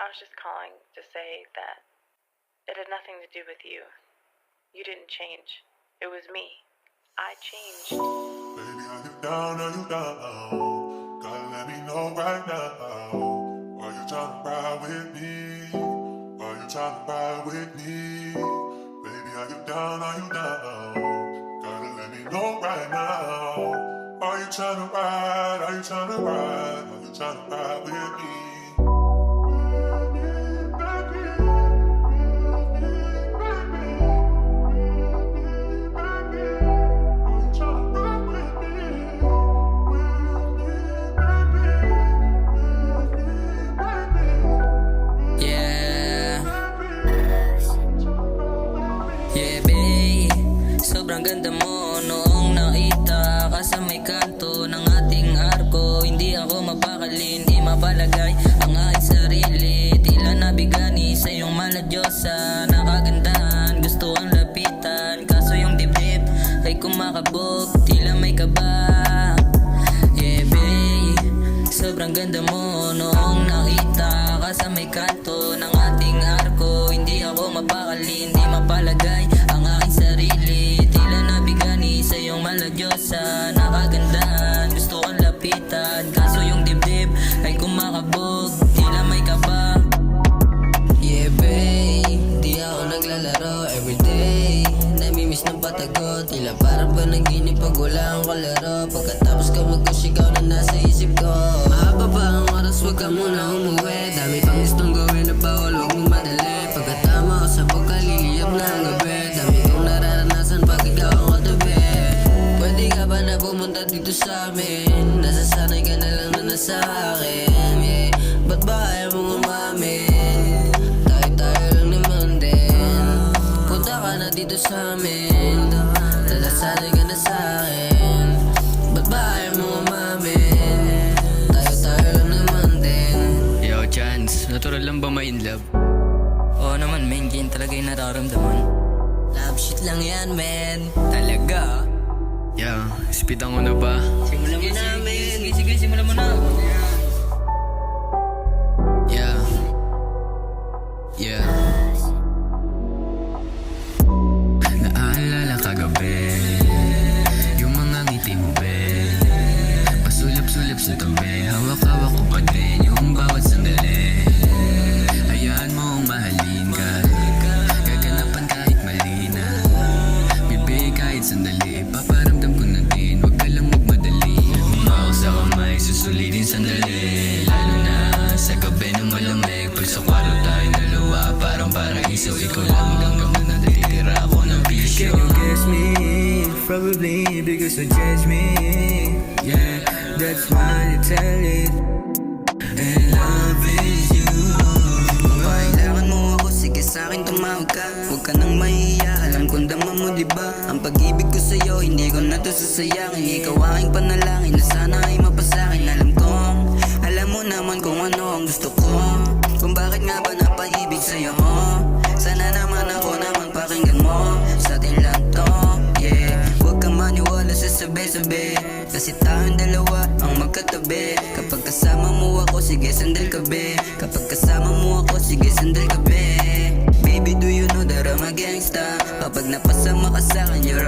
was just calling to say that it had nothing to do with you. You didn't change. It was me. I changed. Baby, are you down? Are you down? Gotta let me know right now. Why you tryna ride with me? Why you tryna ride with me? Baby, are you down? Are you down? Gotta let me know right now. Are you tryna ride? Are you tryna ride? Are you tryna ride with me? Sobrang ganda mo noong nakita ka sa may kanto ng ating arko. Hindi ako mapakali, hindi mapalagay ang aking sarili. Tila nabigani sa iyong maladyosa na kagandahan. Gusto kang lapitan, kaso yung dibdib ay kumakabog. Tila may kaba. Yeah, babe, sobrang ganda mo noong nakita ka sa may kanto ng ating arko. Hindi ako mapakali, hindi mapalagay ang aking sarili. Sa iyong maladyosa na kagandahan. Gusto kang lapitan, kaso yung dibdib ay kumakabog. Tila may kaba. Yeah, babe, di ako naglalaro everyday. Namimiss ng patago, tila parang panaginip pag wala akong kalaro. Pagkatapos ka magkusigaw na nasa isip ko. Mahaba pa ang oras, wag ka muna umuwi. Dami pang gustong gawin na bawal, huwag mong madali. Pagkatama ko sa pagkaliliyap na ang gabi. Dami kong nararanasan pag ikaw ang katabi. Pwede ka ba na pumunta dito sa amin? Nasasanay ka na lang na nasa akin, yeah. Ba't ba ayaw mong umamin? Tayo lang naman din. Punta ka na dito sa amin. Nasasanay ka na sa akin. Ba't ba ayaw mong umamin? Tayo lang naman din. Yo, Chance, natural lang ba ma-in love? Oo naman, men, ganyan talaga yung nararamdaman. Love shit lang yan, men. Talaga? Yeah, speedan ko na ba? Simulan mo na, men. Sige, simulan mo na. Yeah. Naaalala kagabi yung mga ngiti mo, be. Pasulap-sulap sa tabi, hawak-hawak ko pa din yung bawat sandali. Hayaan mo ang mahalin ka, gaganapan kahit mali na. Bibig kahit sandali, paparamdam ko na din, wag ka lang magmadali. Umaw sa kamay, susulitin sandali. Lalo na sa gabi ng malamig, pag sa kwarto tayo dalawa, parang paraiso. Ikaw lang hanggang gabi na natitira ako ng bisyo. Can you guess me? Probably because you judge me. Yeah, that's why you tell it. And love is you. Kung kailangan mo ako, sige sa'kin tumawag ka. Huwag ka nang mahiya, alam kong dama mo diba? Ang pag-ibig ko sa'yo, hindi ko na to sasayangin. Ikaw aking panalangin, na sana ay mapasakin. Alam mo naman kung ano ang gusto ko, kung bakit nga ba napaibig sa'yo. Sana naman ako naman pakinggan mo, sa atin lang to, yeah. Huwag kang maniwala sa sabi-sabi, kasi tayong dalawa ang magkatabi. Kapag kasama mo ako, sige sandal ka be. Kapag kasama mo ako, sige sandal ka be. Baby, do you know that I'm a gangsta? Kapag napasama ka sa'kin, you're